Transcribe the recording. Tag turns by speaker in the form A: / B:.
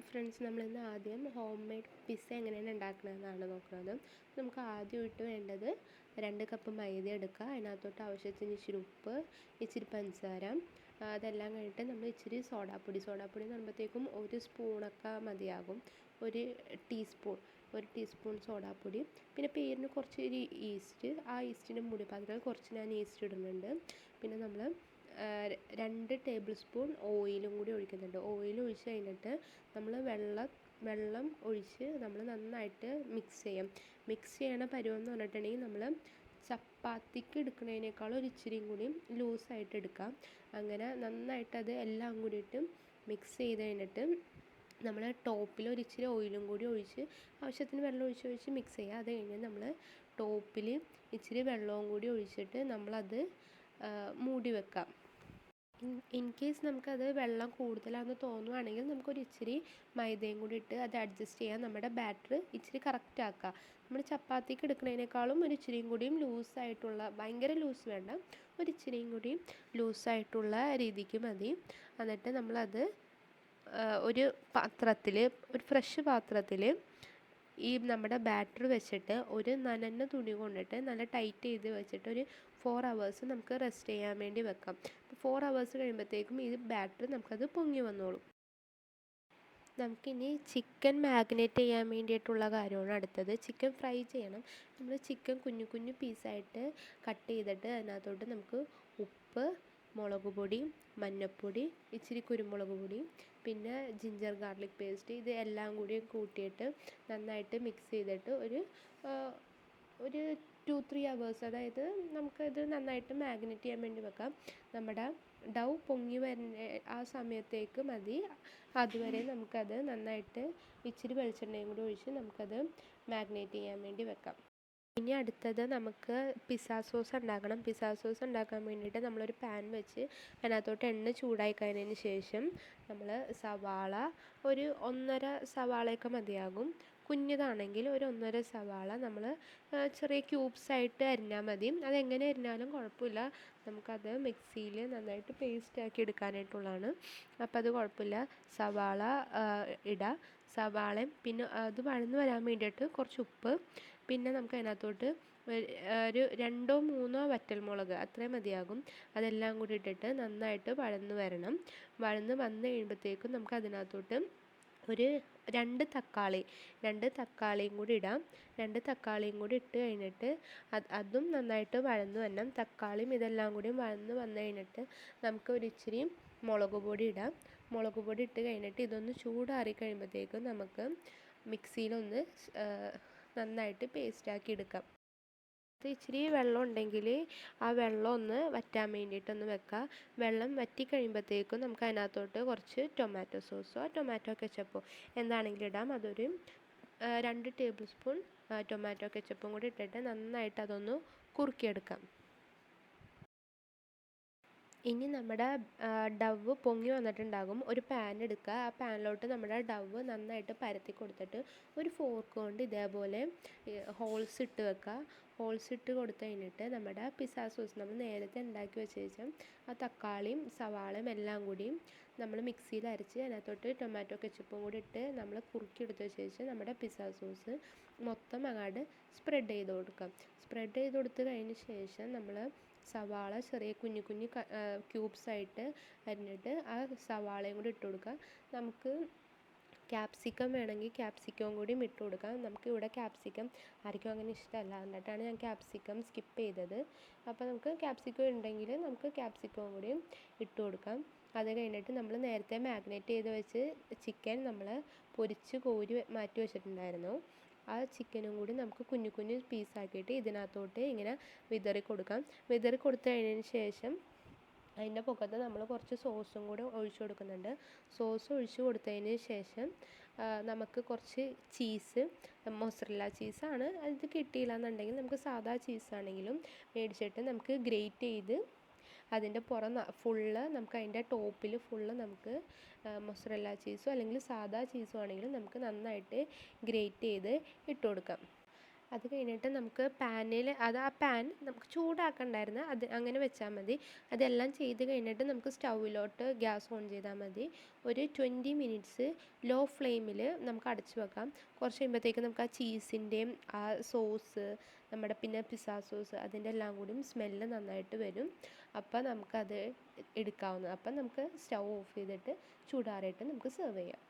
A: Friends, നമ്മളിന്ന് ആദ്യം home made pizza എങ്ങനെയാണ് ഉണ്ടാക്കുന്നതെന്നാണ് നോക്കുന്നത്. നമുക്ക് ആദ്യമായിട്ട് വേണ്ടത് 2 കപ്പ് മൈദ എടുക്കുക. അതിനകത്തോട്ട് ആവശ്യത്തിന് ഇച്ചിരി ഉപ്പ്, ഇച്ചിരി പഞ്ചസാര, അതെല്ലാം കഴിഞ്ഞിട്ട് നമ്മൾ ഇച്ചിരി സോഡാപ്പൊടി എന്ന് പറയുമ്പോഴത്തേക്കും 1 സ്പൂണൊക്കെ മതിയാകും. 1 ടീസ്പൂൺ സോഡാപ്പൊടി, പിന്നെ പേരിന് കുറച്ച് ഈസ്റ്റ്. ആ ഈസ്റ്റിൻ്റെ മുടിപ്പാത്രത്തിൽ കുറച്ച് ഞാൻ ഈസ്റ്റ് ഇടുന്നുണ്ട്. പിന്നെ നമ്മൾ 2 ടേബിൾ സ്പൂൺ ഓയിലും കൂടി ഒഴിക്കുന്നുണ്ട്. ഓയിൽ ഒഴിച്ച് കഴിഞ്ഞിട്ട് നമ്മൾ വെള്ളം ഒഴിച്ച് നമ്മൾ നന്നായിട്ട് മിക്സ് ചെയ്യണ പരുവം എന്ന് പറഞ്ഞിട്ടുണ്ടെങ്കിൽ നമ്മൾ ചപ്പാത്തിക്ക് എടുക്കുന്നതിനേക്കാളും ഒരു ഇച്ചിരിയും കൂടി ലൂസായിട്ട് എടുക്കാം. അങ്ങനെ നന്നായിട്ടത് എല്ലാം കൂടിയിട്ട് മിക്സ് ചെയ്ത് കഴിഞ്ഞിട്ട് നമ്മൾ ടോപ്പിൽ ഒരു ഇച്ചിരി ഓയിലും കൂടി ഒഴിച്ച് ആവശ്യത്തിന് വെള്ളം ഒഴിച്ച് മിക്സ് ചെയ്യുക. അത് കഴിഞ്ഞ് നമ്മൾ ടോപ്പിൽ ഇച്ചിരി വെള്ളവും കൂടി ഒഴിച്ചിട്ട് നമ്മളത് മൂടി വെക്കാം. ഇൻ കേസ് നമുക്കത് വെള്ളം കൂടുതലാണെന്ന് തോന്നുവാണെങ്കിൽ നമുക്കൊരു ഇച്ചിരി മൈദയും കൂടി ഇട്ട് അത് അഡ്ജസ്റ്റ് ചെയ്യാം. നമ്മുടെ ബാറ്റർ ഇച്ചിരി കറക്റ്റ് ആക്കുക. നമ്മൾ ചപ്പാത്തിക്ക് എടുക്കുന്നതിനേക്കാളും ഒരു ഇച്ചിരിയും കൂടിയും ലൂസായിട്ടുള്ള, ഭയങ്കര ലൂസ് വേണ്ട, ഒരു ഇച്ചിരിയും കൂടിയും ലൂസായിട്ടുള്ള രീതിക്ക് മതി. എന്നിട്ട് നമ്മളത് ഒരു ഫ്രഷ് പാത്രത്തിൽ ഈ നമ്മുടെ ബാറ്റർ വെച്ചിട്ട് ഒരു നനഞ്ഞ തുണി കൊണ്ടിട്ട് നല്ല ടൈറ്റ് ചെയ്ത് വെച്ചിട്ട് ഒരു 4 hours നമുക്ക് റെസ്റ്റ് ചെയ്യാൻ വേണ്ടി വെക്കാം. 4 hours കഴിയുമ്പോഴത്തേക്കും ഈ ബാറ്റർ നമുക്കത് പൊങ്ങി വന്നോളും. നമുക്കിനി ചിക്കൻ മാഗ്നേറ്റ് ചെയ്യാൻ വേണ്ടിയിട്ടുള്ള കാര്യമാണ് അടുത്തത്. ചിക്കൻ ഫ്രൈ ചെയ്യണം. നമ്മൾ ചിക്കൻ കുഞ്ഞു കുഞ്ഞു പീസായിട്ട് കട്ട് ചെയ്തിട്ട് അതിനകത്തോട്ട് നമുക്ക് ഉപ്പ്, മുളക് പൊടി, മഞ്ഞൾപ്പൊടി, ഇച്ചിരി കുരുമുളക് പൊടി, പിന്നെ ജിഞ്ചർ ഗാർലിക് പേസ്റ്റ്, ഇത് എല്ലാം കൂടി കൂട്ടിയിട്ട് നന്നായിട്ട് മിക്സ് ചെയ്തിട്ട് ഒരു 2-3 hours, അതായത് നമുക്കത് നന്നായിട്ട് മാഗ്നേറ്റ് ചെയ്യാൻ വേണ്ടി വെക്കാം. നമ്മുടെ ഡൗ പൊങ്ങി വരുന്ന ആ സമയത്തേക്ക് മതി. അതുവരെ നമുക്കത് നന്നായിട്ട് ഇച്ചിരി വെളിച്ചെണ്ണയും കൂടി ഒഴിച്ച് നമുക്കത് മാഗ്നേറ്റ് ചെയ്യാൻ വേണ്ടി വെക്കാം. ഇനി അടുത്തത് നമുക്ക് പിസ്സ സോസ് ഉണ്ടാക്കണം. പിസ്സ സോസ് ഉണ്ടാക്കാൻ വേണ്ടിയിട്ട് നമ്മളൊരു പാൻ വെച്ച് അതിനകത്തോട്ട് എണ്ണ ചൂടായി കഴിഞ്ഞതിന് ശേഷം നമ്മൾ സവാള, ഒരു 1.5 സവാളയൊക്കെ മതിയാകും. കുഞ്ഞതാണെങ്കിൽ ഒരു 1.5 സവാള നമ്മൾ ചെറിയ ക്യൂബ്സായിട്ട് അരിഞ്ഞാൽ മതി. അതെങ്ങനെ അരിഞ്ഞാലും കുഴപ്പമില്ല. നമുക്കത് മിക്സിയിൽ നന്നായിട്ട് പേസ്റ്റാക്കി എടുക്കാനായിട്ടുള്ളതാണ്. അപ്പോൾ അത് കുഴപ്പമില്ല. സവാള ഇടുക. സവാളയും പിന്നെ അത് വഴന്ന് വരാൻ വേണ്ടിയിട്ട് കുറച്ച് ഉപ്പ്, പിന്നെ നമുക്ക് അതിനകത്തോട്ട് ഒരു 2-3 വറ്റൽമുളക് അത്രയും മതിയാകും. അതെല്ലാം കൂടി ഇട്ടിട്ട് നന്നായിട്ട് വഴന്ന് വന്ന് കഴിയുമ്പോഴത്തേക്കും നമുക്ക് അതിനകത്തോട്ട് ഒരു 2 തക്കാളിയും കൂടി ഇടാം. 2 തക്കാളിയും കൂടി ഇട്ട് കഴിഞ്ഞിട്ട് അതും നന്നായിട്ട് വഴന്ന് വരണം. തക്കാളിയും ഇതെല്ലാം കൂടി വഴന്ന് വന്നു കഴിഞ്ഞിട്ട് നമുക്ക് ഒരു ഇച്ചിരി മുളക് പൊടി ഇടാം. മുളക് പൊടി ഇട്ട് കഴിഞ്ഞിട്ട് ഇതൊന്ന് ചൂടാറി കഴിയുമ്പോഴത്തേക്കും നമുക്ക് മിക്സിയിലൊന്ന് നന്നായിട്ട് പേസ്റ്റാക്കി എടുക്കാം. ഇച്ചിരി വെള്ളം ഉണ്ടെങ്കിൽ ആ വെള്ളം ഒന്ന് വറ്റാൻ വേണ്ടിയിട്ടൊന്ന് വെക്കുക. വെള്ളം വറ്റി കഴിയുമ്പോഴത്തേക്കും നമുക്ക് അതിനകത്തോട്ട് കുറച്ച് ടൊമാറ്റോ സോസോ ടൊമാറ്റോ കെച്ചപ്പോ എന്താണെങ്കിലും ഇടാം. അതൊരു 2 ടേബിൾ സ്പൂൺ ടൊമാറ്റോ കെച്ചപ്പും കൂടി ഇട്ടിട്ട് നന്നായിട്ട് അതൊന്ന് കുറുക്കിയെടുക്കാം. ഇനി നമ്മുടെ ഡവ് പൊങ്ങി വന്നിട്ടുണ്ടാകും. ഒരു പാൻ എടുക്കുക. ആ പാനിലോട്ട് നമ്മുടെ ഡവ് നന്നായിട്ട് പരത്തി കൊടുത്തിട്ട് ഒരു ഫോർക്ക് കൊണ്ട് ഇതേപോലെ ഹോൾസ് ഇട്ട് വെക്കുക. ഹോൾസ് ഇട്ട് കൊടുത്തു കഴിഞ്ഞിട്ട് നമ്മുടെ പിസ്സ സോസ് നമ്മൾ നേരത്തെ ഉണ്ടാക്കി വെച്ച ശേഷം ആ തക്കാളിയും സവാളയും എല്ലാം കൂടിയും നമ്മൾ മിക്സിയിൽ അരച്ച് അതിനകത്തോട്ട് ടൊമാറ്റോ കെച്ചപ്പും കൂടി ഇട്ട് നമ്മൾ കുറുക്കിയെടുത്ത ശേഷം നമ്മുടെ പിസ്സ സോസ് മൊത്തം അങ്ങോട്ട് സ്പ്രെഡ് ചെയ്ത് കൊടുക്കാം. സ്പ്രെഡ് ചെയ്ത് കൊടുത്ത് കഴിഞ്ഞ ശേഷം നമ്മൾ സവാള ചെറിയ കുഞ്ഞു ക്യൂബ്സായിട്ട് അരിഞ്ഞിട്ട് ആ സവാളയും കൂടി ഇട്ട് കൊടുക്കുക. നമുക്ക് ക്യാപ്സിക്കം വേണമെങ്കിൽ ക്യാപ്സിക്കവും കൂടിയും ഇട്ട് കൊടുക്കാം. നമുക്കിവിടെ ക്യാപ്സിക്കം ആർക്കും അങ്ങനെ ഇഷ്ടമല്ല, എന്നിട്ടാണ് ഞാൻ ക്യാപ്സിക്കം സ്കിപ്പ് ചെയ്തത്. അപ്പോൾ നമുക്ക് ക്യാപ്സിക്കം ഉണ്ടെങ്കിൽ നമുക്ക് ക്യാപ്സിക്കവും കൂടിയും ഇട്ട് കൊടുക്കാം. അത് കഴിഞ്ഞിട്ട് നമ്മൾ നേരത്തെ മാഗ്നേറ്റ് ചെയ്ത് വെച്ച് ചിക്കൻ നമ്മൾ പൊരിച്ച് കോരി മാറ്റി വെച്ചിട്ടുണ്ടായിരുന്നു. ആ ചിക്കനും കൂടി നമുക്ക് കുഞ്ഞു പീസാക്കിയിട്ട് ഇതിനകത്തോട്ട് ഇങ്ങനെ വിതറി കൊടുക്കാം. വിതറി കൊടുത്തു കഴിഞ്ഞതിന് ശേഷം അതിൻ്റെ പുറത്ത് നമ്മൾ കുറച്ച് സോസും കൂടി ഒഴിച്ചു കൊടുക്കുന്നുണ്ട്. സോസ് ഒഴിച്ചു കൊടുത്തതിന് ശേഷം നമുക്ക് കുറച്ച് ചീസ്, മൊസറല്ല ചീസാണ്. അത് കിട്ടിയില്ല എന്നുണ്ടെങ്കിൽ നമുക്ക് സാധാ ചീസാണെങ്കിലും മേടിച്ചിട്ട് നമുക്ക് ഗ്രേറ്റ് ചെയ്ത് അതിൻ്റെ പുറം ഫുള്ള് നമുക്ക് അതിൻ്റെ ടോപ്പിൽ ഫുള്ള് നമുക്ക് മൊസറല്ല ചീസോ അല്ലെങ്കിൽ സാധാ ചീസോ ആണെങ്കിലും നമുക്ക് നന്നായിട്ട് ഗ്രേറ്റ് ചെയ്ത് ഇട്ട് കൊടുക്കാം. അത് കഴിഞ്ഞിട്ട് നമുക്ക് പാനിൽ ആ പാൻ നമുക്ക് ചൂടാക്കണ്ടായിരുന്നു, അത് അങ്ങനെ വെച്ചാൽ മതി. അതെല്ലാം ചെയ്ത് കഴിഞ്ഞിട്ട് നമുക്ക് സ്റ്റൗവിലോട്ട് ഗ്യാസ് ഓൺ ചെയ്താൽ മതി. ഒരു 20 മിനിറ്റ്സ് ലോ ഫ്ലെയിമിൽ നമുക്ക് അടച്ച് വെക്കാം. കുറച്ച് കഴിയുമ്പോഴത്തേക്ക് നമുക്ക് ആ ചീസിൻ്റെയും ആ സോസ്, നമ്മുടെ പിന്നെ പിസ്സ സോസ്, അതിൻ്റെ എല്ലാം കൂടി സ്മെല്ല് നന്നായിട്ട് വരും. അപ്പോൾ നമുക്കത് എടുക്കാവുന്നത്. അപ്പം നമുക്ക് സ്റ്റൗ ഓഫ് ചെയ്തിട്ട് ചൂടാറിയിട്ട് നമുക്ക് സെർവ് ചെയ്യാം.